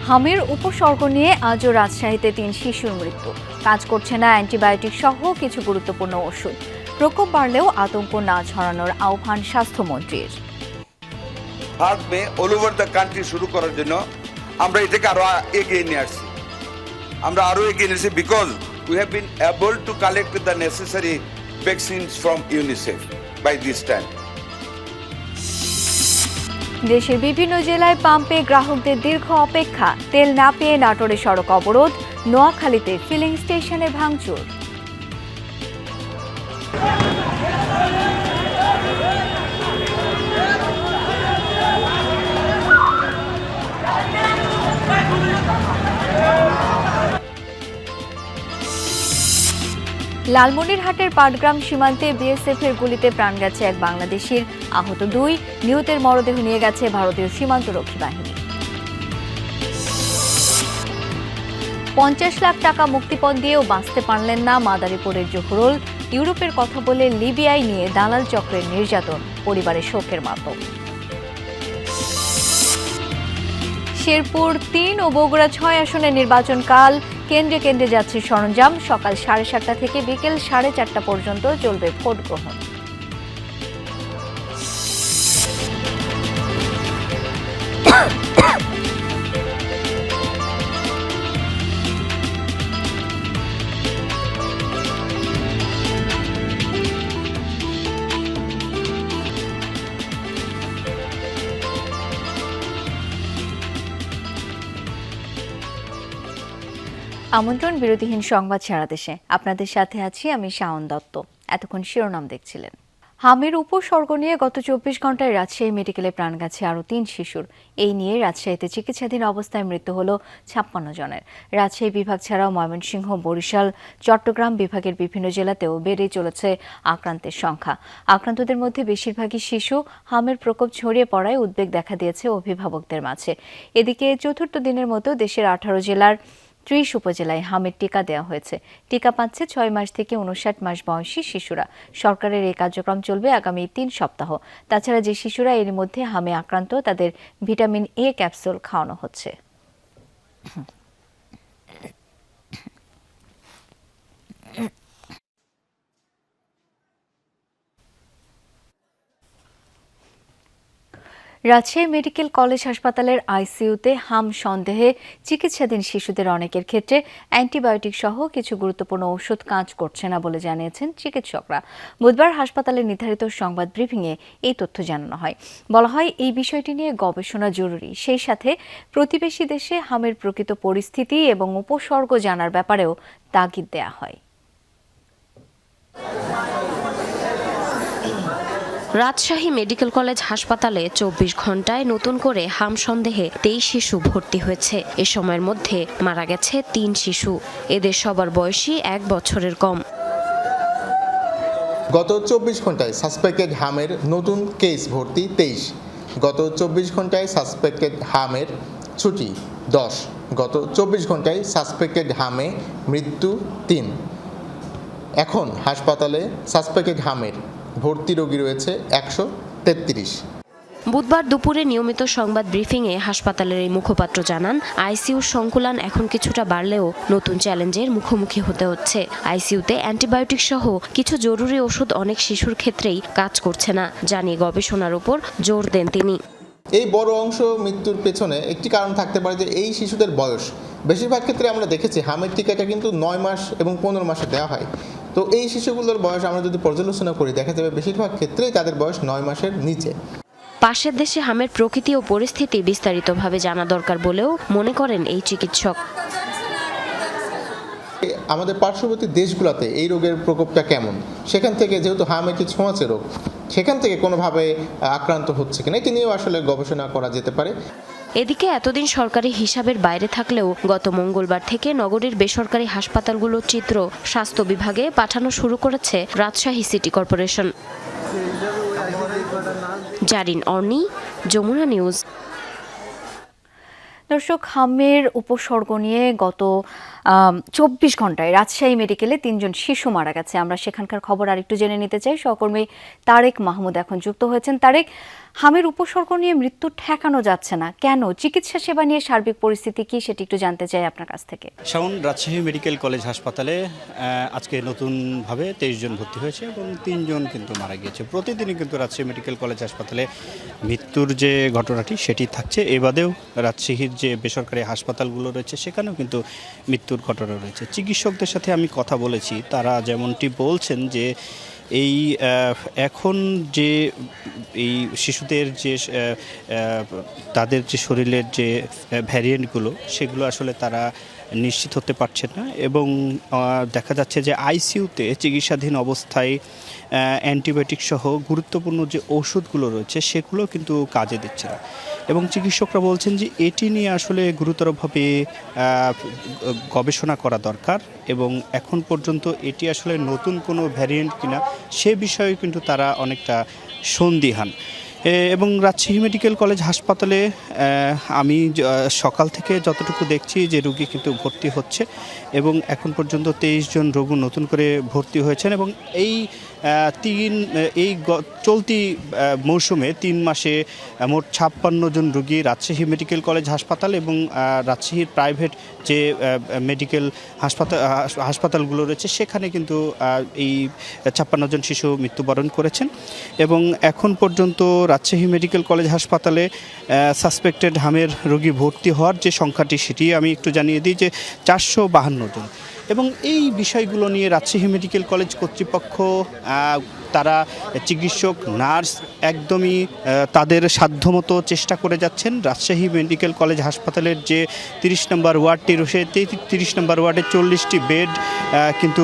হামের উপসর্গ নিয়ে আজও রাজশাহীতে ৩ শিশুর মৃত্যু। কাজ করছে না অ্যান্টিবায়োটিক সহ কিছু গুরুত্বপূর্ণ ওষুধ। প্রকোপ বাড়লেও আতঙ্ক না ছড়ানোর আহ্বান স্বাস্থ্যমন্ত্রীর। হার্ট May all over the country শুরু করার জন্য আমরা এটাকে আরো এগিয়ে নিয়ে আসছি। Because we have been able to collect the necessary vaccines from UNICEF by this time. দেশের বিভিন্ন জেলায় পাম্পে গ্রাহকদের দীর্ঘ অপেক্ষা। তেল না পেয়ে নাটোরে সড়ক অবরোধ, নোয়াখালীতে ফিলিং স্টেশনে ভাঙচুর। লালমনিরহাটের পাটগ্রাম সীমান্তে বিএসএফের গুলিতে প্রাণ গেছে এক বাংলাদেশির, আহত 2। নিহতের মরদেহ নিয়ে গেছে ভারতীয় সীমান্তরক্ষী বাহিনী। 50 লাখ টাকা মুক্তিপণ দিয়েও বাঁচতে পারলেন না মাদারীপুরের জহুরুল। ইউরোপের কথা বলে লিবিয়ায় নিয়ে দালাল চক্রের নির্যাতন, পরিবারের শোকের মাতম। শেরপুর 3 ও বগুড়া 6 আসনে নির্বাচন কাল। কেন্দ্রে কেন্দ্রে যাচ্ছে সরঞ্জাম। সকাল 7:30 থেকে বিকেল 4:30 পর্যন্ত চলবে ভোট গ্রহণ। আমন্ত্রণ বিরতিহীন সংবাদ সারা দেশে। আপনাদের সাথে আছি আমি শাওন দত্ত। এতক্ষণ শিরোনাম দেখছিলেন। হামের উপসর্গ নিয়ে গত 24 ঘন্টায় রাজশাহী মেডিকেলে প্রাণ গেছে আরও 3 শিশুর। এই নিয়ে রাজশাহীতে চিকিৎসাধীন অবস্থায় মৃত্যু হল 56 জনের। রাজশাহী বিভাগ ছাড়াও ময়মনসিংহ, বরিশাল, চট্টগ্রাম বিভাগের বিভিন্ন জেলাতেও বেড়ে চলেছে আক্রান্তের সংখ্যা। আক্রান্তদের মধ্যে বেশিরভাগই শিশু। হামের প্রকোপ ছড়িয়ে পড়ায় উদ্বেগ দেখা দিয়েছে অভিভাবকদের মাঝে। এদিকে চতুর্থ দিনের মতো দেশের 18 জেলার 30 উপজেলায় হামের টিকা দেওয়া হয়েছে। টিকা পাচ্ছে 6 মাস থেকে 59 মাস বয়সী শিশুরা। সরকারের এই কার্যক্রম চলবে আগামী 3 সপ্তাহ। তাছাড়া যে শিশুরা এর মধ্যে হামে আক্রান্ত তাদের ভিটামিন এ ক্যাপসুল খাওয়ানো হচ্ছে। রাজশাহী মেডিকেল কলেজ হাসপাতালের আইসিইউতে হাম সন্দেহে চিকিৎসাধীন শিশুদের অনেকের ক্ষেত্রে অ্যান্টিবায়োটিক সহ কিছু গুরুত্বপূর্ণ ওষুধ কাজ করছে না বলে জানিয়েছেন চিকিৎসকরা। বুধবার হাসপাতালের নির্ধারিত সংবাদ ব্রিফিংয়ে এই তথ্য জানানো হয়। বলা হয়, এই বিষয়টি নিয়ে গবেষণা জরুরি। সেই সাথে প্রতিবেশী দেশে হামের প্রকৃত পরিস্থিতি এবং উপসর্গ জানার ব্যাপারেও তাগিদ দেয়া হয়। রাজশাহী মেডিকেল কলেজ হাসপাতালে 24 ঘন্টায় নতুন করে হাম সন্দেহে 23 শিশু ভর্তি হয়েছে। এ সময়ের মধ্যে মারা গেছে 3 শিশু। এদের সবার বয়সী 1 বছরের কম। গত 24 ঘন্টায় সাসপেক্টেড হামের নতুন কেস ভর্তি 23। গত 24 ঘন্টায় সাসপেক্টেড হামের ছুটি 10। গত 24 ঘন্টায় সাসপেক্টেড হামে মৃত্যু 3। এখন হাসপাতালে সাসপেক্টেড হামের ভর্তি রোগী রয়েছে 133। বুধবার দুপুরে নিয়মিত সংবাদ ব্রিফিংয়ে হাসপাতালের এই মুখপাত্র জানান, আইসিইউর সংকুলান এখন কিছুটা বাড়লেও নতুন চ্যালেঞ্জের মুখোমুখি হতে হচ্ছে। আইসিইউতে অ্যান্টিবায়োটিক সহ কিছু জরুরি ওষুধ অনেক শিশুর ক্ষেত্রেই কাজ করছে না, জানিয়ে গবেষণার উপর জোর দেন তিনি। এই বড় অংশ মৃত্যুর পেছনে একটি কারণ থাকতে পারে যে এই শিশুদের বয়স। বেশিরভাগ ক্ষেত্রে আমরা দেখেছি হামের টিকাটা কিন্তু 9 মাস এবং 15 মাসে দেওয়া হয়। তো এই শিশুগুলোর বয়স আমরা যদি পর্যালোচনা করি দেখা যাবে বেশিরভাগ ক্ষেত্রেই তাদের বয়স 9 মাসের নিচে। পাশের দেশে হামের প্রকৃতি ও পরিস্থিতি বিস্তারিতভাবে জানা দরকার বলেও মনে করেন এই চিকিৎসক। আমাদের পার্শ্ববর্তী দেশগুলোতে এই রোগের প্রকোপটা কেমন, সেখান থেকে যেহেতু হাম একটি ছোঁয়াচে রোগ, সেখান থেকে কোনোভাবে আক্রান্ত হচ্ছে কিনা এটি নিয়েও আসলে গবেষণা করা যেতে পারে। এদিকে এতদিন সরকারি হিসাবের বাইরে থাকলেও গত মঙ্গলবার থেকে নগরীর বেসরকারি হাসপাতালগুলোর চিত্র স্বাস্থ্য বিভাগে পাঠানো শুরু করেছে Rajshahi city corporation. Zarin অর্নি, Jamuna news. দর্শক, হামের উপসর্গ নিয়ে গত 24 ঘন্টায় রাজশাহী মেডিকেলে 3 জন শিশু মারা গেছে। আমরা সেখানকার খবর আরেকটু জেনে নিতে চাই। সহকর্মী তারেক মাহমুদ এখন যুক্ত হয়েছেন। তারেক, হামের উপসর্গ নিয়ে মৃত্যু ঠেকানো যাচ্ছে না কেন? চিকিৎসা সেবা নিয়ে সার্বিক পরিস্থিতি কি সেটি একটু জানতে চাই আপনার কাছ থেকে। শাওন, রাজশাহী মেডিকেল কলেজ হাসপাতালে আজকে নতুনভাবে 23 জন ভর্তি হয়েছে এবং 3 জন কিন্তু মারা গিয়েছে। প্রতিদিনই কিন্তু রাজশাহী মেডিকেল কলেজ হাসপাতালে মৃত্যুর যে ঘটনাটি সেটি থাকছে। এ বাদেও রাজশাহীর যে বেসরকারি হাসপাতালগুলো রয়েছে সেখানেও কিন্তু মৃত্যুর ঘটনা রয়েছে। চিকিৎসকদের সাথে আমি কথা বলেছি, তারা যেমনটি বলছেন যে এই এখন যে এই শিশুদের যে তাদের যে শরীরের যে ভ্যারিয়েন্টগুলো সেগুলো আসলে তারা নিশ্চিত হতে পারছেন না এবং দেখা যাচ্ছে যে আইসিইউতে চিকিৎসাধীন অবস্থায় অ্যান্টিবায়োটিক সহ গুরুত্বপূর্ণ যে ওষুধগুলো রয়েছে সেগুলো কিন্তু কাজে দিচ্ছে না এবং চিকিৎসকরা বলছেন যে এটি নিয়ে আসলে গুরুতরভাবে গবেষণা করা দরকার এবং এখন পর্যন্ত এটি আসলে নতুন কোনো ভ্যারিয়েন্ট কিনা সে বিষয়ে কিন্তু তারা অনেকটা সন্দিহান। এবং রাজশাহী মেডিকেল কলেজ হাসপাতালে আমি সকাল থেকে যতটুকু দেখছি যে রোগী কিন্তু ভর্তি হচ্ছে এবং এখন পর্যন্ত 23 জন রোগী নতুন করে ভর্তি হয়েছেন এবং এই চলতি মৌসুমে 3 মাসে মোট 56 জন রোগী রাজশাহী মেডিকেল কলেজ হাসপাতাল এবং রাজশাহীর প্রাইভেট যে মেডিকেল হাসপাতালগুলো রয়েছে সেখানে কিন্তু এই 56 জন শিশু মৃত্যুবরণ করেছেন এবং এখন পর্যন্ত রাজশাহী মেডিকেল কলেজ হাসপাতালে সাসপেক্টেড হামের রোগী ভর্তি হওয়ার যে সংখ্যাটি সেটি আমি একটু জানিয়ে দিই যে 452 জন এবং এই বিষয়গুলো নিয়ে রাজশাহী মেডিকেল কলেজ কর্তৃপক্ষ তারা চিকিৎসক নার্স একদমই তাদের সাধ্যমতো চেষ্টা করে যাচ্ছেন। রাজশাহী মেডিকেল কলেজ হাসপাতালের যে 30 নম্বর ওয়ার্ডটি রয়েছে 30 নম্বর ওয়ার্ডে 40টি বেড কিন্তু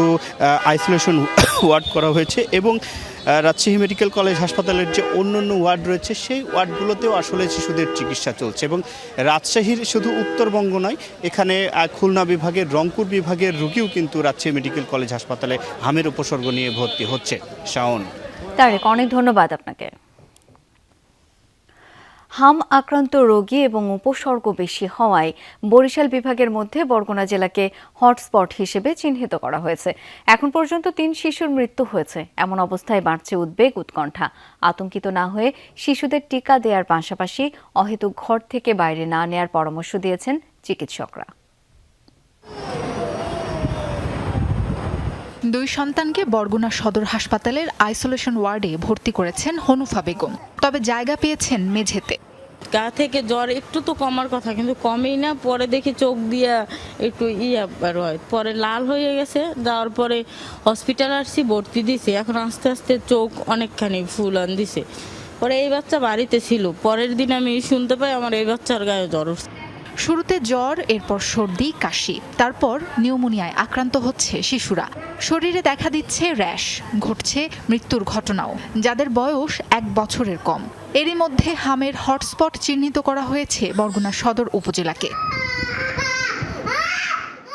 আইসোলেশন ওয়ার্ড করা হয়েছে এবং রাজশাহী মেডিকেল কলেজ হাসপাতালের যে অন্যান্য ওয়ার্ড রয়েছে সেই ওয়ার্ডগুলোতেও আসলে শিশুদের চিকিৎসা চলছে এবং রাজশাহীর শুধু উত্তরবঙ্গ নয়, এখানে খুলনা বিভাগের রংপুর বিভাগের রোগীও কিন্তু রাজশাহী মেডিকেল কলেজ হাসপাতালে হামের উপসর্গ নিয়ে ভর্তি হচ্ছে। শাওন, তারেক, অনেক ধন্যবাদ আপনাকে। হাম আক্রান্ত রোগী এবং উপসর্গ বেশি হওয়ায় বরিশাল বিভাগের মধ্যে বরগুনা জেলাকে হটস্পট হিসেবে চিহ্নিত করা হয়েছে। এখন পর্যন্ত 3 শিশুর মৃত্যু হয়েছে। এমন অবস্থায় বাড়ছে উদ্বেগ, উৎকণ্ঠা। আতঙ্কিত না হয়ে শিশুদের টিকা দেওয়ার পাশাপাশি অহেতুক ঘর থেকে বাইরে না নেয়ার পরামর্শ দিয়েছেন চিকিৎসকরা। 2 সন্তানকে বরগুনা সদর হাসপাতালের আইসোলেশন ওয়ার্ডে ভর্তি করেছেন হনুফা বেগম, তবে জায়গা পেয়েছেন মেঝেতে। গা থেকে জ্বর একটু তো কমার কথা, কিন্তু কমেই না। পরে দেখি চোখ দিয়া একটু হয়, পরে লাল হয়ে গেছে। যাওয়ার পরে হসপিটাল আসছি, ভর্তি দিছে। এখন আস্তে আস্তে চোখ অনেকখানি ফুলান দিছে। পরে এই বাচ্চা বাড়িতে ছিল, পরের দিন আমি শুনতে পাই আমার এই বাচ্চার গায়ে জ্বর উঠছে। শুরুতে জ্বর, এরপর সর্দি, কাশি, তারপর নিউমোনিয়ায় আক্রান্ত হচ্ছে শিশুরা। শরীরে দেখা দিচ্ছে র্যাশ, ঘটছে মৃত্যুর ঘটনাও, যাদের বয়স 1 বছরের কম। এরই মধ্যে হামের হটস্পট চিহ্নিত করা হয়েছে বরগুনা সদর উপজেলাকে।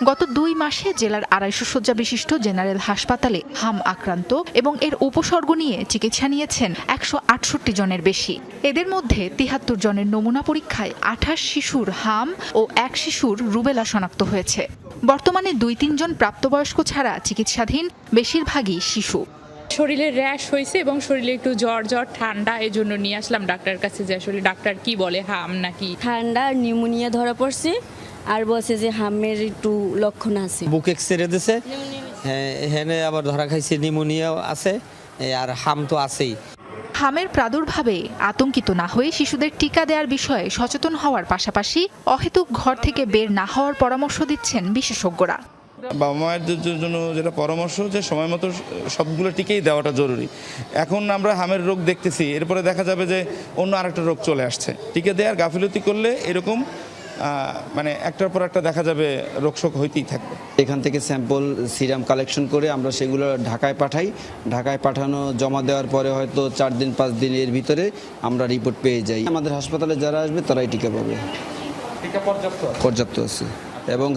গত 2 মাসে জেলার 250 শয্যা বিশিষ্ট জেনারেল হাসপাতালে হাম আক্রান্ত এবং এর উপসর্গ নিয়ে চিকিৎসা নিয়েছেন 168 জনের বেশি। এদের মধ্যে 73 জনের নমুনা পরীক্ষায় 28 শিশুর হাম ও 1 শিশুর রুবেলা শনাক্ত হয়েছে। বর্তমানে 2-3 জন প্রাপ্তবয়স্ক ছাড়া চিকিৎসাধীন বেশিরভাগই শিশু। শরীরে র্যাশ হয়েছে এবং শরীরে একটু জ্বর ঠান্ডা, এই জন্য নিয়ে আসলাম ডাক্তারের কাছে যে আসলে ডাক্তার কি বলে, হাম নাকি ঠান্ডা, নিউমোনিয়া ধরা পড়ছে আর বলছে যে হামের একটু লক্ষণ আছে। বুক এক্সরে দিছে, হ্যাঁ আবার ধরা খাইছে নিউমোনিয়াও আছে আর হাম তো আছেই। হামের প্রাদুর্ভাবে আতঙ্কিত না হয়ে শিশুদের টিকা দেওয়ার বিষয়ে সচেতন হওয়ার পাশাপাশি অহেতুক ঘর থেকে বের না হওয়ার পরামর্শ দিচ্ছেন বিশেষজ্ঞরা। বাবা মায়েদের জন্য যেটা পরামর্শ, যে সময় মতো সবগুলো টিকেই দেওয়াটা জরুরি। এখন আমরা হামের রোগ দেখতেছি, এরপরে দেখা যাবে যে অন্য আরেকটা রোগ চলে আসছে। টিকা দেওয়ার গাফিলতি করলে এরকম মানে একটার পর একটা দেখা যাবে রোগশোক হইতেই থাকবে। এখান থেকে স্যাম্পল সিরাম কালেকশন করে আমরা সেগুলো ঢাকায় পাঠাই। ঢাকায় পাঠানো জমা দেওয়ার পরে হয়তো 4 দিন 5 দিনের ভিতরে আমরা রিপোর্ট পেয়ে যাই। আমাদের হাসপাতালে যারা আসবে তারাই টিকা পাবে। টিকা পর্যাপ্ত আছে এবং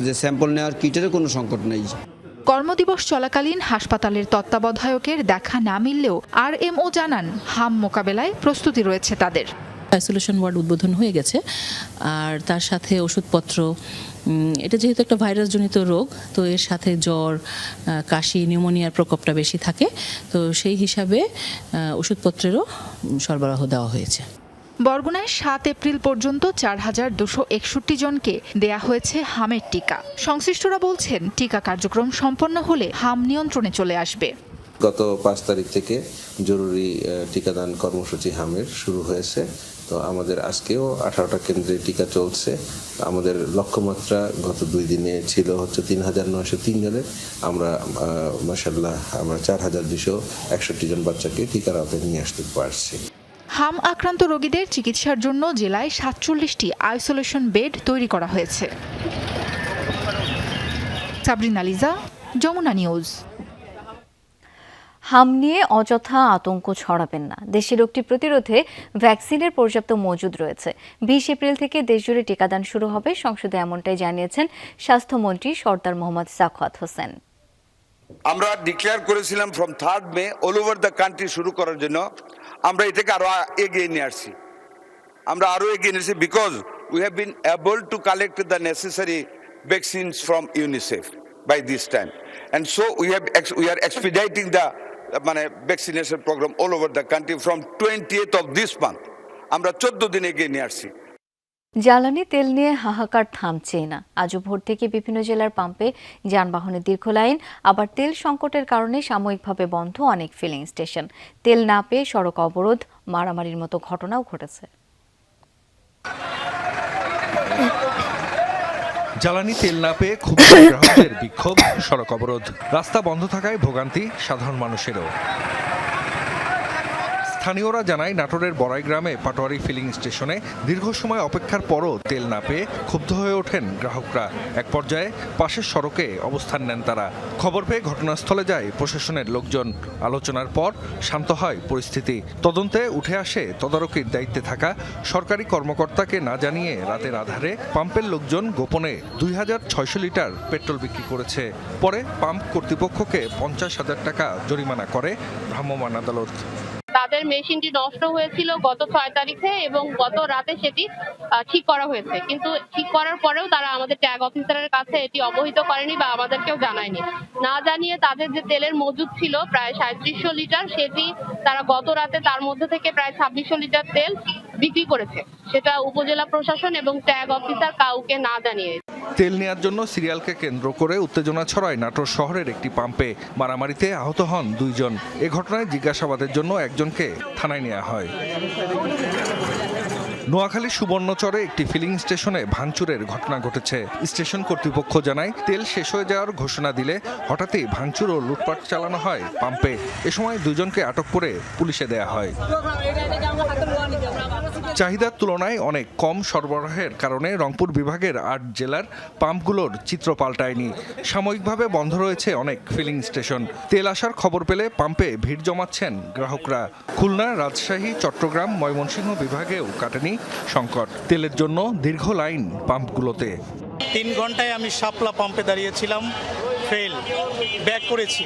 যে স্যাম্পল নেওয়ার কিটেরও কোনো সংকট নেই। কর্মদিবস চলাকালীন হাসপাতালের তত্ত্বাবধায়কের দেখা না মিললেও আরএমও জানান হাম মোকাবেলায় প্রস্তুতি রয়েছে তাদের। আইসোলেশন ওয়ার্ড উদ্বোধন হয়ে গেছে, আর তার সাথে ওষুধপত্র। এটা যেহেতু একটা ভাইরাসজনিত রোগ, তো এর সাথে জ্বর, কাশি, নিউমোনিয়ার প্রকোপটা বেশি থাকে, তো সেই হিসাবে ওষুধপত্রেরও সরবরাহ দেওয়া হয়েছে। বরগুনায় 7 এপ্রিল পর্যন্ত 4261 জনকে দেয়া হয়েছে হামের টিকা। সংশ্লিষ্টরা বলছেন, টিকা কার্যক্রম সম্পন্ন হলে হাম নিয়ন্ত্রণে চলে আসবে। গত 5 তারিখ থেকে জরুরি টিকাদান কর্মসূচি হামের শুরু হয়েছে। তো আমাদের আজকেও 18টা কেন্দ্রে টিকা চলছে। আমাদের লক্ষ্যমাত্রা গত 2 দিনে ছিল হচ্ছে 3903 জনের। আমরা মাশাআল্লাহ আমরা 4261 জন বাচ্চাকে টিকার আওতায় নিয়ে আসতে পারছি। হাম আক্রান্ত রোগীদের চিকিৎসার জন্য জেলায় 47টি আইসোলেশন বেড তৈরি করা হয়েছে। সাবরিনা লিজা, যমুনা নিউজ। হাম নিয়ে অযথা আতঙ্ক ছড়াবেন না। দেশে রোগটি প্রতিরোধে ভ্যাকসিনের পর্যাপ্ত মজুদ রয়েছে। 20 এপ্রিল থেকে দেশজুড়ে টিকাদান শুরু হবে। সংসদে এমনটাই জানিয়েছেন স্বাস্থ্যমন্ত্রী সরদার মোহাম্মদ সাখাওয়াত হোসেন। আমরা ডিক্লেয়ার করেছিলাম from 3rd May all over the country শুরু করার জন্য। আমরা এটাকে আরো এগিয়ে নিয়ে আসছি। Because we have been able to collect the necessary vaccines from UNICEF by this time, and so we are expediting the vaccination programme all over the country from 20th of this month। আমরা 14 দিন এগিয়ে নিয়ে আসছি। জ্বালানি তেল নিয়ে হাহাকার থামছেই না। আজও ভোর থেকে বিভিন্ন জেলার পাম্পে যানবাহনের দীর্ঘ লাইন, আবার তেল সংকটের কারণে সাময়িকভাবে বন্ধ অনেক ফিলিং স্টেশন। তেল না পেয়ে সড়ক অবরোধ, মারামারির মতো ঘটনাও ঘটেছে। জ্বালানি তেল না পেয়ে ক্ষুব্ধ গ্রাহকদের বিক্ষোভ, সড়ক অবরোধ, রাস্তা বন্ধ থাকায় ভোগান্তি সাধারণ মানুষেরও। স্থানীয়রা জানায়, নাটোরের বড়াই গ্রামে পাটোয়ারি ফিলিং স্টেশনে দীর্ঘ সময় অপেক্ষার পরও তেল না পেয়ে ক্ষুব্ধ হয়ে ওঠেন গ্রাহকরা। এক পর্যায়ে পাশের সড়কে অবস্থান নেন তারা। খবর পেয়ে ঘটনাস্থলে যায় প্রশাসনের লোকজন। আলোচনার পর শান্ত হয় পরিস্থিতি। তদন্তে উঠে আসে তদারকির দায়িত্বে থাকা সরকারি কর্মকর্তাকে না জানিয়ে রাতের আধারে পাম্পের লোকজন গোপনে 2600 লিটার পেট্রোল বিক্রি করেছে। পরে পাম্প কর্তৃপক্ষকে 50,000 টাকা জরিমানা করে ভ্রাম্যমাণ আদালত। তাদের মেশিনটি নষ্ট হয়েছিল গত 6 তারিখে এবং গত রাতে সেটি ঠিক করা হয়েছে, কিন্তু ঠিক করার পরেও তারা আমাদের ট্যাগ অফিসারের কাছে এটি অবহিত করেনি বা আমাদেরকেও জানায়নি। না জানিয়ে তাদের যে তেলের মজুদ ছিল প্রায় 3700 লিটার, সেটি তারা গত রাতে তার মধ্যে থেকে প্রায় 2600 লিটার তেল বিক্রি করেছে, সেটা উপজেলা প্রশাসন এবং ট্যাগ অফিসার কাউকে না জানিয়ে। তেল নেয়ার জন্য সিরিয়ালকে কেন্দ্র করে উত্তেজনা ছড়ায় নাটোর শহরের একটি পাম্পে। মারামারিতে আহত হন 2 জন। এ ঘটনায় জিজ্ঞাসাবাদের জন্য একজনকে থানায় নেওয়া হয়। নোয়াখালী সুবর্ণচরে একটি ফিলিং স্টেশনে ভাঙচুরের ঘটনা ঘটেছে। স্টেশন কর্তৃপক্ষ জানায়, তেল শেষ হয়ে যাওয়ার ঘোষণা দিলে হঠাৎই ভাঙচুর ও লুটপাট চালানো হয় পাম্পে। এ সময় 2 জনকে আটক করে পুলিশে দেয়া হয়। চাহিদার তুলনায় অনেক কম সরবরাহের কারণে রংপুর বিভাগের 8 জেলার পাম্পগুলোর চিত্র পাল্টায়নি। সাময়িকভাবে বন্ধ রয়েছে অনেক ফিলিং স্টেশন। তেল আসার খবর পেলে পাম্পে ভিড় জমাচ্ছেন গ্রাহকরা। খুলনা, রাজশাহী, চট্টগ্রাম, ময়মনসিংহ বিভাগেও কাটেনি সংকট। তেলের জন্য দীর্ঘ লাইন পাম্পগুলোতে। 3 ঘন্টায় আমি শাপলা পাম্পে দাঁড়িয়েছিলাম, ফেল ব্যাক করেছি।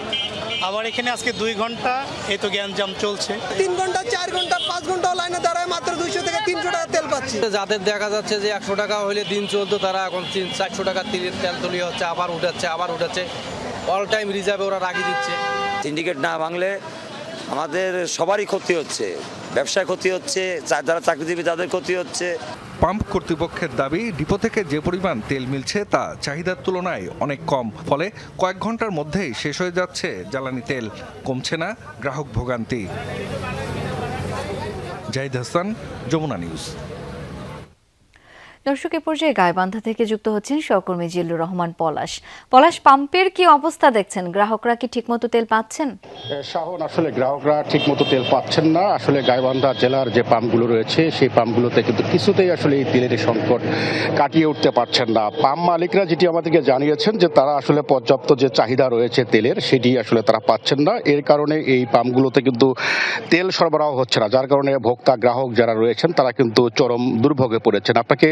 আবার এখানে আজকে 2 ঘন্টা, এই তো গ্যাঞ্জাম চলছে। 3 ঘন্টা, 4 ঘন্টা, 5 ঘন্টা লাইনে দাঁড়ায় মাত্র 200 থেকে 300 টাকা তেল পাচ্ছি। যাদের দেখা যাচ্ছে যে 100 টাকা হলে দিন চলতো, তারা এখন 400 টাকা তেল তুলি হচ্ছে, আবার উঠাচ্ছে। অল টাইম রিজার্ভে ওরা রাখি দিচ্ছে। সিন্ডিকেট না ভাঙলে আমাদের সবারই ক্ষতি হচ্ছে, ব্যবসায় ক্ষতি হচ্ছে, যারা চাকরিজীবী তাদের ক্ষতি হচ্ছে। পাম্প কর্তৃপক্ষের দাবি, ডিপো থেকে যে পরিমাণ তেল মিলছে তা চাহিদার তুলনায় অনেক কম। ফলে কয়েক ঘন্টার মধ্যেই শেষ হয়ে যাচ্ছে জ্বালানি তেল। কমছে না গ্রাহক ভোগান্তি। জাহিদ হাসান, যমুনা নিউজ। দর্শক, এ পর্যায়ে গাইবান্ধা থেকে যুক্ত হচ্ছেন সহকর্মী জিল্লুর রহমান পলাশ। পাম্পের কি অবস্থা দেখছেন? গ্রাহকরা কি ঠিকমতো তেল পাচ্ছেন? শাহন, আসলে গ্রাহকরা ঠিকমতো তেল পাচ্ছেন না। আসলে গাইবান্ধা জেলার যে পাম্পগুলো রয়েছে সেই পাম্পগুলোতে কিন্তু কিছুতেই আসলে এই তেলের সংকট কাটিয়ে উঠতে পারছেন না। পাম্প মালিকরা যেটি আমাদেরকে জানিয়েছেন যে তারা আসলে পর্যাপ্ত যে চাহিদা রয়েছে তেলের, সেটি আসলে তারা পাচ্ছেন না। এর কারণে এই পাম্পগুলোতে কিন্তু তেল সরবরাহ হচ্ছে না, যার কারণে ভোক্তা গ্রাহক যারা রয়েছেন তারা কিন্তু চরম দুর্ভোগে পড়েছেন। আপনাকে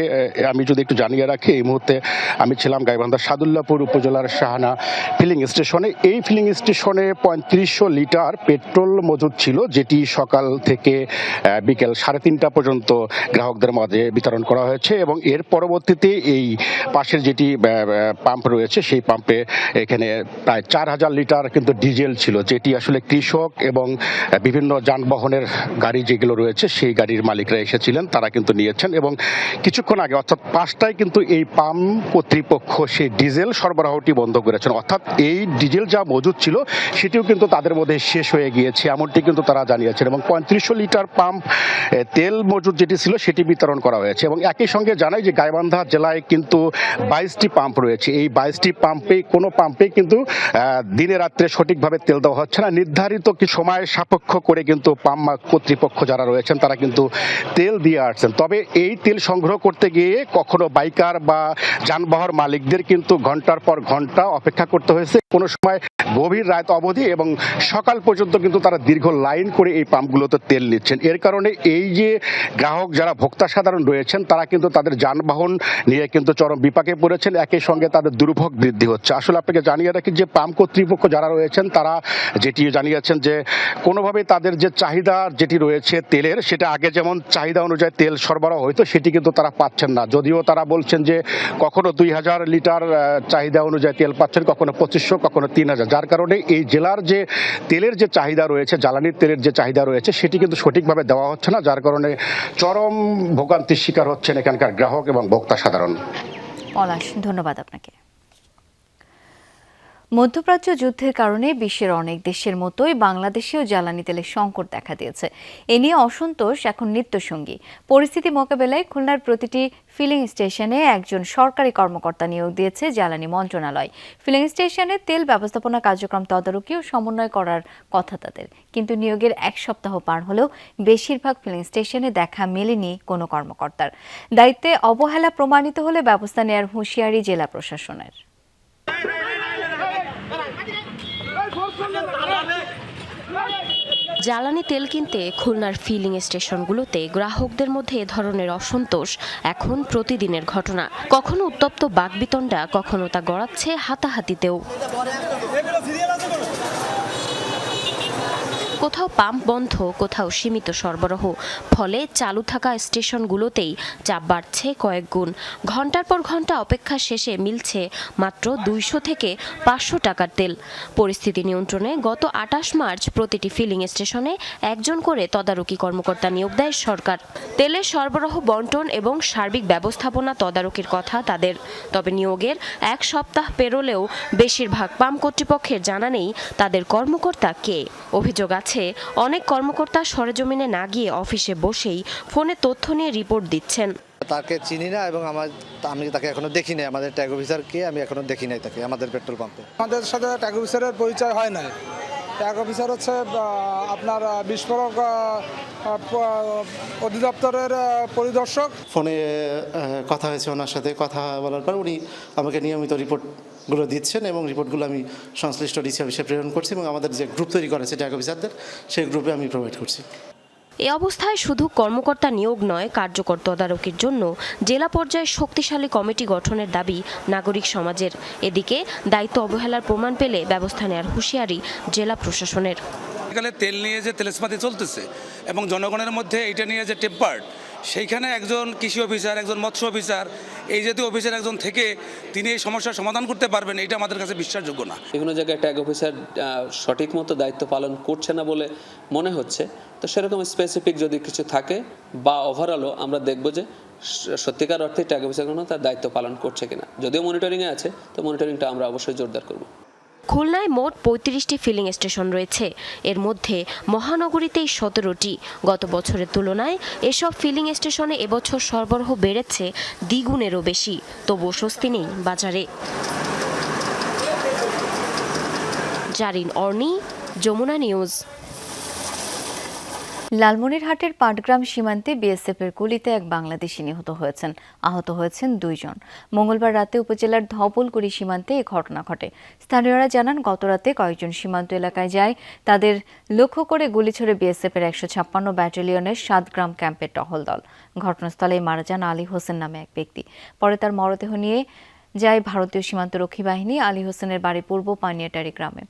আমি যদি একটু জানিয়ে রাখি, এই মুহূর্তে আমি ছিলাম গাইবান্ধা সাদুল্লাপুর উপজেলার শাহানা ফিলিং স্টেশনে। এই ফিলিং স্টেশনে 3500 লিটার পেট্রোল মজুদ ছিল, যেটি সকাল থেকে বিকেল 3:30 পর্যন্ত গ্রাহকদের মাঝে বিতরণ করা হয়েছে। এবং এর পরবর্তীতে এই পাশের যেটি পাম্প রয়েছে সেই পাম্পে এখানে প্রায় 4000 লিটার কিন্তু ডিজেল ছিল, যেটি আসলে কৃষক এবং বিভিন্ন যানবাহনের গাড়ি যেগুলো রয়েছে সেই গাড়ির মালিকরা এসেছিলেন, তারা কিন্তু নিয়েছেন। এবং কিছুক্ষণ আগে অর্থাৎ 5টায় কিন্তু এই পাম্প কর্তৃপক্ষ সেই ডিজেল সরবরাহটি বন্ধ করেছেন। অর্থাৎ এই ডিজেল যা মজুদ ছিল সেটিও কিন্তু তাদের মধ্যে শেষ হয়ে গিয়েছে, এমনটি কিন্তু তারা জানিয়েছেন। এবং 3500 লিটার পাম্প তেল মজুদ যেটি ছিল সেটি বিতরণ করা হয়েছে। এবং একই সঙ্গে জানাই যে গাইবান্ধা জেলায় কিন্তু 22টি পাম্প রয়েছে। এই 22টি পাম্পে কোনো পাম্পে কিন্তু দিনে রাত্রে সঠিকভাবে তেল দেওয়া হচ্ছে না। নির্ধারিত কি সময় সাপেক্ষ করে কিন্তু পাম্প কর্তৃপক্ষ যারা রয়েছেন তারা কিন্তু তেল দিয়ে আসছেন। তবে এই তেল সংগ্রহ করতে গিয়ে কখনো বাইকার বা যানবাহন মালিকদের কিন্তু ঘন্টার পর ঘন্টা অপেক্ষা করতে হয়েছে, কোনো সময় গভীর রাত অবধি এবং সকাল পর্যন্ত কিন্তু তারা দীর্ঘ লাইন করে এই পাম্পগুলোতে তেল নিচ্ছেন। এর কারণে এই যে গ্রাহক যারা ভোক্তা সাধারণ রয়েছেন তারা কিন্তু তাদের যানবাহন নিয়ে কিন্তু চরম বিপাকে পড়েছেন, একই সঙ্গে তাদের দুর্ভোগ বৃদ্ধি হচ্ছে। আসলে আপনাকে জানিয়ে রাখি যে পাম্প কর্তৃপক্ষ যারা রয়েছেন তারা যেটি জানিয়েছেন যে কোনোভাবে তাদের যে চাহিদা যেটি রয়েছে তেলের, সেটা আগে যেমন চাহিদা অনুযায়ী তেল সরবরাহ হইতো সেটি কিন্তু তারা পাচ্ছেন না। যদিও তারা বলছেন যে কখনো 2000 লিটার চাহিদা অনুযায়ী তেল পাচ্ছেন, কখনো 2500, কখনো 3000, যার কারণে এই জেলার যে তেলের যে চাহিদা রয়েছে, জ্বালানির তেলের যে চাহিদা রয়েছে সেটি কিন্তু সঠিকভাবে দেওয়া হচ্ছে না, যার কারণে চরম ভোগান্তির শিকার হচ্ছেন এখানকার গ্রাহক এবং ভোক্তা সাধারণ। পলাশ, ধন্যবাদ আপনাকে। মধ্যপ্রাচ্য যুদ্ধের কারণে বিশ্বের অনেক দেশের মতোই বাংলাদেশেও জ্বালানি তেলের সংকট দেখা দিয়েছে। এ নিয়ে অসন্তোষ এখন নিত্যসঙ্গী। পরিস্থিতি মোকাবেলায় খুলনার প্রতিটি ফিলিং স্টেশনে একজন সরকারি কর্মকর্তা নিয়োগ দিয়েছে জ্বালানি মন্ত্রণালয়। ফিলিং স্টেশনে তেল ব্যবস্থাপনা কার্যক্রম তদারকি ও সমন্বয় করার কথা তাদের, কিন্তু নিয়োগের 1 সপ্তাহ পার হলেও বেশিরভাগ ফিলিং স্টেশনে দেখা মেলেনি কোনো কর্মকর্তার। দায়িত্বে অবহেলা প্রমাণিত হলে ব্যবস্থা নেওয়ার হুঁশিয়ারি জেলা প্রশাসনের। জ্বালানি তেল কিনতে খুলনার ফিলিং স্টেশনগুলোতে গ্রাহকদের মধ্যে এ ধরনের অসন্তোষ এখন প্রতিদিনের ঘটনা। কখনো উত্তপ্ত বাকবিতণ্ডা, কখনো তা গড়াচ্ছে হাতাহাতিতেও। কোথাও পাম্প বন্ধ, কোথাও সীমিত সরবরাহ, ফলে চালু থাকা স্টেশনগুলোতেই চাপ বাড়ছে কয়েক গুণ। ঘন্টার পর ঘন্টা অপেক্ষা শেষে মিলছে মাত্র 200 থেকে 500 টাকার তেল। পরিস্থিতি নিয়ন্ত্রণে গত 28 মার্চ প্রতিটি ফিলিং স্টেশনে একজন করে তদারকি কর্মকর্তা নিয়োগ দেয় সরকার। তেলের সরবরাহ, বন্টন এবং সার্বিক ব্যবস্থাপনা তদারকির কথা তাদের। তবে নিয়োগের 1 সপ্তাহ পেরোলেও বেশিরভাগ পাম্প কর্তৃপক্ষের জানা নেই তাদের কর্মকর্তা কে। অভিযোগ আছে অনেক কর্মকর্তা সরেজমিনে না গিয়ে অফিসে বসেই ফোনে তথ্য নিয়ে রিপোর্ট দিচ্ছেন। তাকে চিনি না এবং আমি তাকে এখনো দেখি নাই। আমাদের ট্যাগ অফিসারকে আমি এখনো দেখি নাই তাকে আমাদের পেট্রোল পাম্পে। আমাদের সাথে ট্যাগ অফিসারের পরিচয় হয় নাই। ট্যাগ অফিসার হচ্ছে আপনার বিস্ফোরক অধিদপ্তরের পরিদর্শক। ফোনে কথা হয়েছে ওনার সাথে, কথা বলার পর উনি আমাকে নিয়মিত রিপোর্টগুলো দিচ্ছেন এবং রিপোর্টগুলো আমি সংশ্লিষ্ট ডিসি অফিসে প্রেরণ করছি এবং আমাদের যে গ্রুপ তৈরি করেছে ট্যাগ অফিসারদের, সেই গ্রুপে আমি প্রোভাইড করছি। এ অবস্থায় শুধু কর্মকর্তা নিয়োগ নয়, কার্যকর তদারকির জন্য জেলা পর্যায়ে শক্তিশালী কমিটি গঠনের দাবি নাগরিক সমাজের। এদিকে দায়িত্ব অবহেলার প্রমাণ পেলে ব্যবস্থা নেওয়ার হুঁশিয়ারি জেলা প্রশাসনের। তেল নিয়ে যে তেলসমাতি চলতেছে এবং জনগণের মধ্যে এটা নিয়ে যে টেম্পার্ড, সেইখানে একজন কৃষি অফিসার, একজন মৎস্য অফিসার, এই জাতীয় অফিসার একজন থেকে তিনি এই সমস্যার সমাধান করতে পারবেন, এটা আমাদের কাছে বিশ্বাসযোগ্য না। বিভিন্ন জায়গায় ট্যাগ অফিসার সঠিক মতো দায়িত্ব পালন করছে না বলে মনে হচ্ছে। তো সেরকম স্পেসিফিক যদি কিছু থাকে বা ওভারঅলও আমরা দেখব যে সত্যিকার অর্থে ট্যাগ অফিসারগুলো তার দায়িত্ব পালন করছে কিনা। যদিও মনিটরিংয়ে আছে, তো মনিটরিংটা আমরা অবশ্যই জোরদার করব। খুলনায় মোট 35টি ফিলিং স্টেশন রয়েছে, এর মধ্যে মহানগরীতেই 17টি। গত বছরের তুলনায় এসব ফিলিং স্টেশনে এবছর সরবরাহ বেড়েছে দ্বিগুণেরও বেশি। তবুও স্বস্তি নেই বাজারে। জারিন অর্নি, যমুনা নিউজ। লালমনিরহাটের পাটগ্রাম সীমান্তে বিএসএফের গুলিতে এক বাংলাদেশি নিহত হয়েছেন, আহত হয়েছেন 2 জন। মঙ্গলবার রাতে উপজেলার ধবলগুড়ি সীমান্তে এই ঘটনা ঘটে। স্থানীয়রা জানান, গতরাতে কয়েকজন সীমান্ত এলাকায় যায়, তাদের লক্ষ্য করে গুলি ছড়ে বিএসএফের 156 ব্যাটালিয়নের 7 গ্রাম ক্যাম্পের টহল দল। ঘটনাস্থলেই মারা যান আলী হোসেন নামে এক ব্যক্তি। পরে তার মরদেহ নিয়ে যায় ভারতীয় সীমান্তরক্ষী বাহিনী। আলী হোসেনের বাড়ি পূর্ব পানিয়াটারি গ্রামে।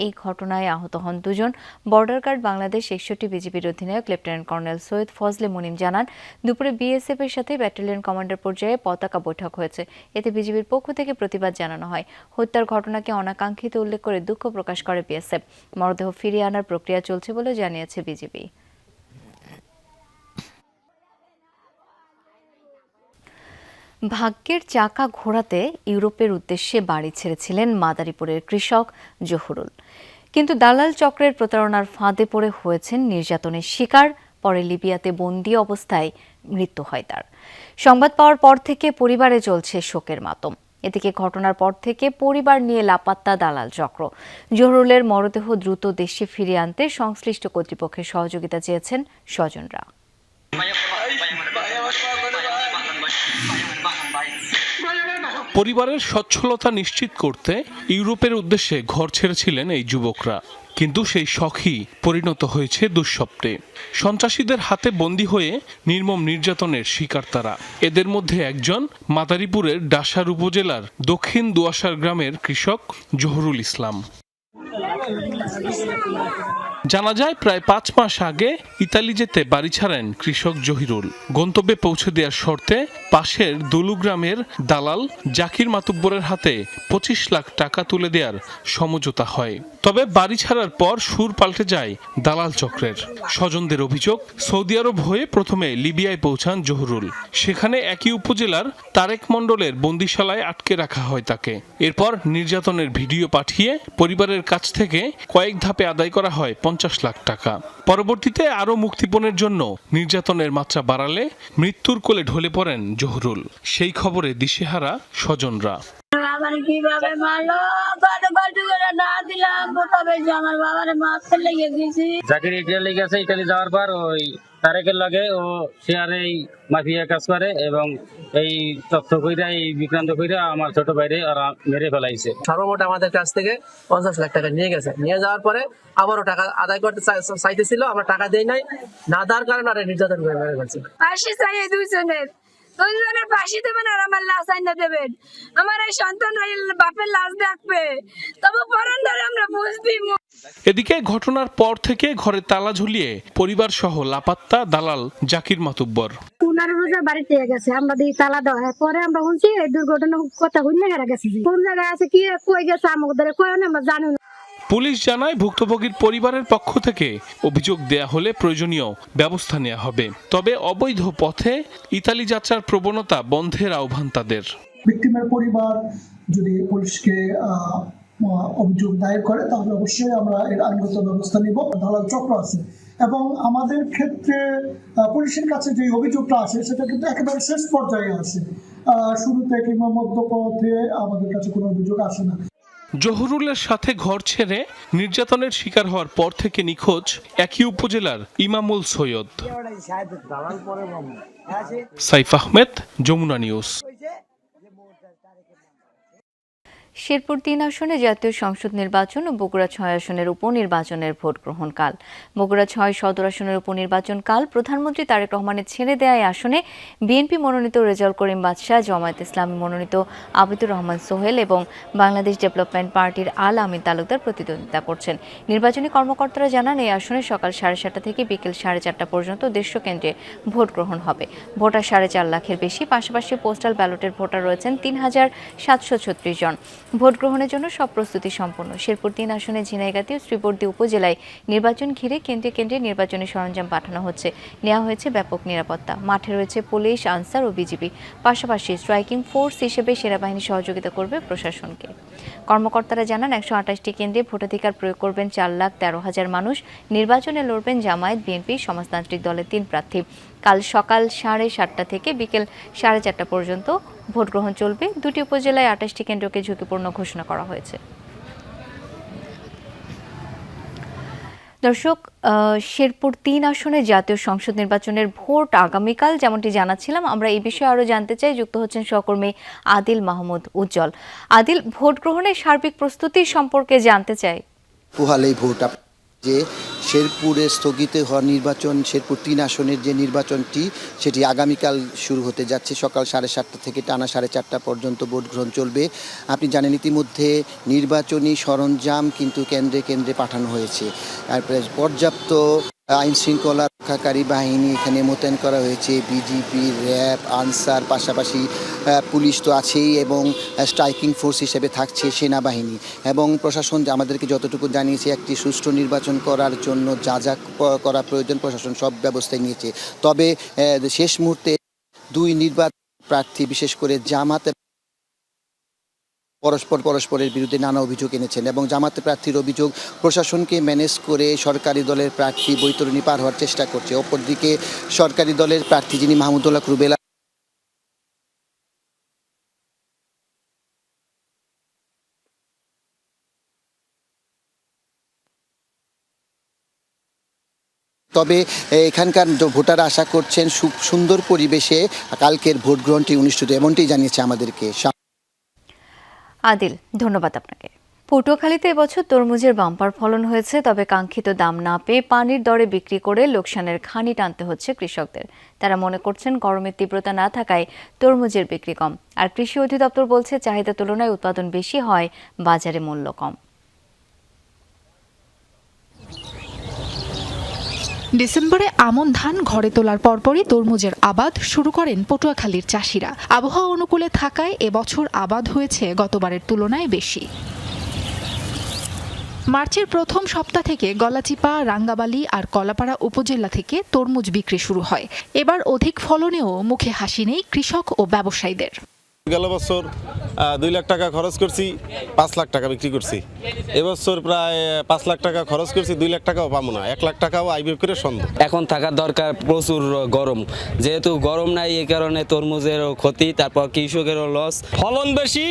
এই ঘটনায় আহত হন 2 জন। বর্ডার গার্ড বাংলাদেশ 61 বিজিবির অধিনায়ক লেফটেন্যান্ট কর্নেল সৈয়দ ফজলে মুনিম জানান, দুপুরে বিএসএফ এর সাথে ব্যাটালিয়ন কমান্ডার পর্যায়ে পতাকা বৈঠক হয়েছে। এতে বিজিবির পক্ষ থেকে প্রতিবাদ জানানো হয়। হত্যার ঘটনাকে অনাকাঙ্ক্ষিত উল্লেখ করে দুঃখ প্রকাশ করে বিএসএফ। মরদেহ ফিরিয়ে আনার প্রক্রিয়া চলছে বলে জানিয়েছে বিজিবি। ভাগ্যের চাকা ঘোরাতে ইউরোপের উদ্দেশ্যে বাড়ি ছেড়েছিলেন মাদারীপুরের কৃষক জহুরুল, কিন্তু দালাল চক্রের প্রতারণার ফাঁদে পড়ে হয়েছেন নির্যাতনের শিকার। পরে লিবিয়াতে বন্দী অবস্থায় মৃত্যু হয় তার। সংবাদ পাওয়ার পর থেকে পরিবারে চলছে শোকের মাতম। এদিকে ঘটনার পর থেকে পরিবার নিয়ে লাপাত্তা দালাল চক্র। জহুরুলের মরদেহ দ্রুত দেশে ফিরিয়ে আনতে সংশ্লিষ্ট কর্তৃপক্ষের সহযোগিতা চেয়েছেন স্বজনরা। পরিবারের সচ্ছলতা নিশ্চিত করতে ইউরোপের উদ্দেশ্যে ঘর ছেড়েছিলেন এই যুবকরা, কিন্তু সেই শখই পরিণত হয়েছে দুঃস্বপ্নে। সন্ত্রাসীদের হাতে বন্দী হয়ে নির্মম নির্যাতনের শিকার তারা। এদের মধ্যে একজন মাদারীপুরের ডাসার উপজেলার দক্ষিণ দুয়াশার গ্রামের কৃষক জহুরুল ইসলাম। জানা যায়, প্রায় 5 মাস আগে ইতালি যেতে বাড়ি ছাড়েন কৃষক জহিরুল। গন্তব্যে পৌঁছে দেওয়ার শর্তে পাশের দুলু গ্রামের দালাল জাকির মাতুব্বরের হাতে 25 লাখ টাকা তুলে দেওয়ার সমঝোতা হয়। তবে বাড়ি ছাড়ার পর সুর পাল্টে যায় দালাল চক্রের। স্বজনদের অভিযোগ, সৌদি আরব হয়ে প্রথমে লিবিয়ায় পৌঁছান জহুরুল। সেখানে একই উপজেলার তারেক মণ্ডলের বন্দিশালায় আটকে রাখা হয় তাকে। এরপর নির্যাতনের ভিডিও পাঠিয়ে পরিবারের কাছ থেকে কয়েক ধাপে আদায় করা হয় 50 লাখ টাকা। পরবর্তীতে আরও মুক্তিপণের জন্য নির্যাতনের মাত্রা বাড়ালে মৃত্যুর কোলে ঢলে পড়েন জহুরুল। সেই খবরে দিশেহারা স্বজনরা। আমার কিভাবে মারলো, কত করে না দিলাম, তবে আমার বাবারে মারতে লেগে গেছি। জাকির ইটালি গেছে, ইটালি যাওয়ার পর ওই তারেকের লগে ও শেয়ারে এই মাফিয়া কাজ করে এবং এই তথ্য কইরা এই বিক্রান্ত কইরা আমার ছোট ভাইরে ওরা মেরে ফেলাইছে। সর্বমোট আমাদের কাছ থেকে 50 লাখ টাকা নিয়ে গেছে। নিয়ে যাওয়ার পরে আবারও টাকা আদায় করতে চাইতেছিল, আমরা টাকা দেই নাই, না দেওয়ার কারণে আর নির্যাতন করে মেরে ফেলছে। ফাঁসি চাই দুইজনের ফাঁসি দেবেন আর আমার লাশ আইনা দেবেন। আমার এই সন্তান বাপের লাশ দেখবে, তবে পরান ধরে আমরা বুঝবি। এদিকে ঘটনার পর থেকে ঘরে তালা ঝুলিয়ে পরিবার সহ লাপাত্তা দালাল জাকির মাতুব্বর। 15 রোজা বাড়িতে গেছে, আমরা দিয়ে তালা দেওয়া পরে আমরা শুনছি এই দুর্ঘটনা কথা হইলে গেছে। কোন জায়গায় আছে, কি কই গেছে, আমাদের কই আমরা জানি না। পুলিশ জানায়, ভুক্তভোগীর পরিবারের পক্ষ থেকে অভিযোগ দেয়া হলে প্রয়োজনীয় ব্যবস্থা নেওয়া হবে। তবে অবৈধ পথে ইতালি যাত্রার প্রবণতা বন্ধের আহ্বান তাদের। ভিকটিমের পরিবার যদি পুলিশকে অভিযোগ দায়ের করে তাহলে অবশ্যই আমরা এর আইনগত ব্যবস্থা নিব। দালাল চক্র আছে এবং আমাদের ক্ষেত্রে পুলিশের কাছে যে অভিযোগটা আছে সেটা কিন্তু একেবারে শেষ পর্যায়ে আছে। শুরুতে কিংবা মধ্যপথে আমাদের কাছে কোনো অভিযোগ আসে না। জহুরুলের সাথে ঘর ছেড়ে নির্যাতনের শিকার হওয়ার পর থেকে নিখোঁজ একই উপজেলার ইমামুল সৈয়দ। সাইফ আহমেদ, যমুনা নিউজ। শেরপুর 3 আসনে জাতীয় সংসদ নির্বাচন ও বগুড়া 6 আসনের উপনির্বাচনের ভোট গ্রহণ কাল। বগুড়া 6 সদর আসনের উপনির্বাচন কাল প্রধানমন্ত্রী তারেক রহমানের ছেড়ে দেয়া আসনে বিএনপি মনোনীত রেজাউল করিম বাদশাহ, জামায়াত ইসলামী মনোনীত আবিদুর রহমান সোহেল এবং বাংলাদেশ ডেভেলপমেন্ট পার্টির আল আমিন তালুকদার প্রতিদ্বন্দ্বিতা করছেন। নির্বাচনী কর্মকর্তারা জানান, এই আসনে সকাল 7:30 থেকে বিকেল 4:30 পর্যন্ত 150 কেন্দ্রে ভোট গ্রহণ হবে। ভোটার 4.5 লাখের বেশি। পাশাপাশি পোস্টাল ব্যালটের ভোটার রয়েছেন 3736 জন। ভোট গ্রহণের জন্য সব প্রস্তুতি সম্পন্ন। শেরপুর 3 আসনে ঝিনাইগাতি ও শ্রীবর্দী উপজেলায় নির্বাচন ঘিরে কেন্দ্রে কেন্দ্রে নির্বাচনী সরঞ্জাম পাঠানো হচ্ছে। নেওয়া হয়েছে ব্যাপক নিরাপত্তা। মাঠে রয়েছে পুলিশ, আনসার ও বিজিবি। পাশাপাশি স্ট্রাইকিং ফোর্স হিসেবে সেনাবাহিনী সহযোগিতা করবে প্রশাসনকে। কর্মকর্তারা জানান, 128টি কেন্দ্রে ভোটাধিকার প্রয়োগ করবেন 4,13,000 মানুষ। নির্বাচনে লড়বেন জামায়াত, বিএনপি, সমাজতান্ত্রিক দলের 3 প্রার্থী। কাল সকাল 7:30 থেকে বিকেল 4:30 পর্যন্ত ভোট গ্রহণ চলবে। 2টি উপজেলায় 28টি কেন্দ্রকে ঝুঁকিপূর্ণ ঘোষণা করা হয়েছে। দর্শক, শেরপুর ৩ আসনে জাতীয় সংসদ নির্বাচনের ভোট আগামীকাল, যেমনটি জানাচ্ছিলাম। আমরা এই বিষয়ে আরো জানতে চাই, যুক্ত হচ্ছেন সহকর্মী আদিল মাহমুদ উজ্জ্বল। আদিল, ভোট গ্রহণের সার্বিক প্রস্তুতি সম্পর্কে জানতে চাই। পোহালেই ভোট, যে শেরপুরে স্থগিত হওয়া নির্বাচন, শেরপুর ৩ আসনের যে নির্বাচনটি সেটি আগামীকাল শুরু হতে যাচ্ছে। সকাল 7:30 থেকে টানা 4:30 পর্যন্ত ভোট গ্রহণ চলবে। আপনি জানেন ইতিমধ্যে নির্বাচনী সরঞ্জাম কিন্তু কেন্দ্রে কেন্দ্রে পাঠানো হয়েছে। আর পর্যাপ্ত আইন শৃঙ্খলা রক্ষাকারী বাহিনী এখানে মোতায়েন করা হয়েছে, বিজিবি, র্যাব, আনসার, পাশাপাশি পুলিশ তো আছেই, এবং স্ট্রাইকিং ফোর্স হিসেবে থাকছে সেনাবাহিনী। এবং প্রশাসন আমাদেরকে যতটুকু জানিয়েছে, একটি সুষ্ঠু নির্বাচন করার জন্য যা যা করা প্রয়োজন প্রশাসন সব ব্যবস্থা নিয়েছে। তবে শেষ মুহূর্তে দুই নির্বাচন প্রার্থী, বিশেষ করে জামাত পরস্পরের বিরুদ্ধে নানা অভিযোগ এনেছেন, এবং জামাতে প্রার্থীর অভিযোগ প্রশাসনকে ম্যানেজ করে সরকারি দলের প্রার্থী বৈতরণী পার হওয়ার চেষ্টা করছে। অপরদিকে সরকারি দলের প্রার্থী যিনি মাহমুদুল্লাহ রুবেলা তবে এখানকার ভোটার আশা করছেন খুব সুন্দর পরিবেশে কালকের ভোট গ্রহণটি অনুষ্ঠিত, এমনটি জানিয়েছে আমাদেরকে। আদিল, ধন্যবাদ আপনাকে। পটুয়াখালীতে এবছর তরমুজের বাম্পার ফলন হয়েছে, তবে কাঙ্ক্ষিত দাম না পেয়ে পানির দরে বিক্রি করে লোকসানের ঘানি টানতে হচ্ছে কৃষকদের। তারা মনে করছেন গরমের তীব্রতা না থাকায় তরমুজের বিক্রি কম। আর কৃষি অধিদপ্তর বলছে চাহিদার তুলনায় উৎপাদন বেশি হয়, বাজারে মূল্য কম। ডিসেম্বরে আমন ধান ঘরে তোলার পরপরই তরমুজের আবাদ শুরু করেন পটুয়াখালীর চাষিরা। আবহাওয়া অনুকূলে থাকায় এবছর আবাদ হয়েছে গতবারের তুলনায় বেশি। মার্চের প্রথম সপ্তাহ থেকে গলাচিপা, রাঙ্গাবালী আর কলাপাড়া উপজেলা থেকে তরমুজ বিক্রি শুরু হয়। এবার অধিক ফলনেও মুখে হাসি নেই কৃষক ও ব্যবসায়ীদের। গেল বছর 2 লাখ টাকা খরচ করছি, 5 লাখ টাকা বিক্রি করছি। এবছর প্রায় 5 লাখ টাকা খরচ করছি, 2 লাখ টাকাও পাবো না, 1 লাখ টাকাও আইবে করে সন্দেহ। এখন থাকার দরকার, প্রচুর গরম, যেহেতু গরম নাই এই কারণে তরমুজেরও ক্ষতি, তারপর কৃষকেরও লস। ফলন বেশি,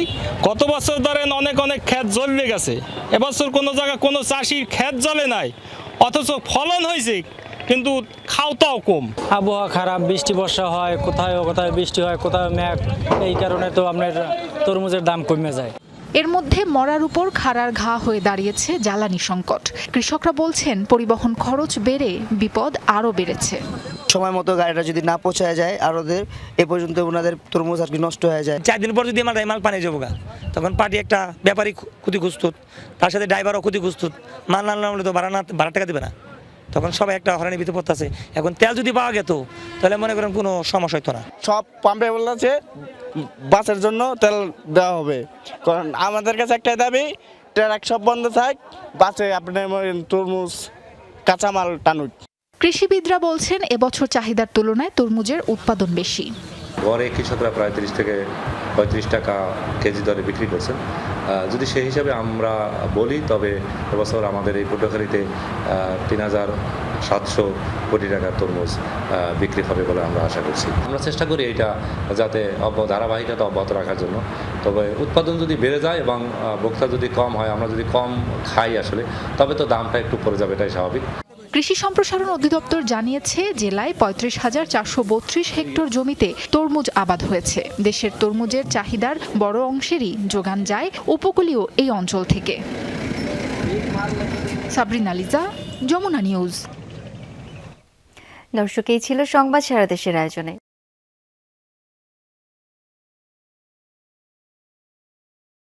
গত বছর ধরেন অনেক ক্ষেত জ্বলে গেছে, এবছর কোনো জায়গায় কোনো চাষির ক্ষেত জ্বলে নাই, অথচ ফলন হয়েছে কিন্তু খাওয়াটাও কম। আবহাওয়া খারাপ, বৃষ্টি বর্ষা হয়, কোথায় বৃষ্টি হয়, কোথায় মেঘ, এই কারণে তো আপনার তরমুজের দাম কমে যায়। এর মধ্যে মরার উপর খাড়ার ঘা হয়ে দাঁড়িয়েছে জ্বালানি সংকট। কৃষকরা বলছেন পরিবহন খরচ বেড়ে বিপদ আরও বেড়েছে। সময় মতো গাড়িটা যদি না পৌঁছায় যায় আর ওদের এ পর্যন্ত ওনাদের তরমুজ আর কি নষ্ট হয়ে যায়। 4 দিন পর যদি আমার মাল পানি যাবো, তখন পার্টি একটা ব্যাপারী ক্ষতিগ্রস্ত, তার সাথে ড্রাইভারও ক্ষতিগ্রস্ত। মাল না আনলে তো ভাড়া টাকা দেবে না, তখন সবাই একটা হরানির ভিতরে পড়তেছে। এখন তেল যদি পাওয়া যেত তাহলে মনে করেন কোনো সমস্যা হতো না। সব পাম্পে বলছে বাসের জন্য তেল দেওয়া হবে, কারণ আমাদের কাছে একটাই দাবি, ট্রাক সব বন্ধ থাক, বাসে আপনার তরমুজ কাঁচামাল টানুক। কৃষিবিদরা বলছেন এবছর চাহিদার তুলনায় তরমুজের উৎপাদন বেশি। গড়ে কৃষকরা প্রায় 30 থেকে 35 টাকা কেজি দরে বিক্রি করছেন। যদি সেই হিসাবে আমরা বলি, তবে এবছর আমাদের এই পটুয়াখালীতে 3,700 কোটি টাকার তরমুজ বিক্রি হবে বলে আমরা আশা করছি। আমরা চেষ্টা করি এটা যাতে ধারাবাহিকতা অব্যাহত রাখার জন্য। তবে উৎপাদন যদি বেড়ে যায় এবং ভোক্তা যদি কম হয়, আমরা যদি কম খাই আসলে, তবে তো দামটা একটু পড়ে যাবে, এটাই স্বাভাবিক। কৃষি সম্প্রসারণ অধিদপ্তর জানিয়েছে জেলায় 35,432 হেক্টর জমিতে তরমুজ আবাদ হয়েছে। দেশের তরমুজের চাহিদার বড় অংশেরই যোগান যায় উপকূলীয় এই অঞ্চল থেকে। সাবরিনা লিজা, যমুনা নিউজ। দর্শক, এই ছিল সংবাদ সারা দেশের আয়োজনে।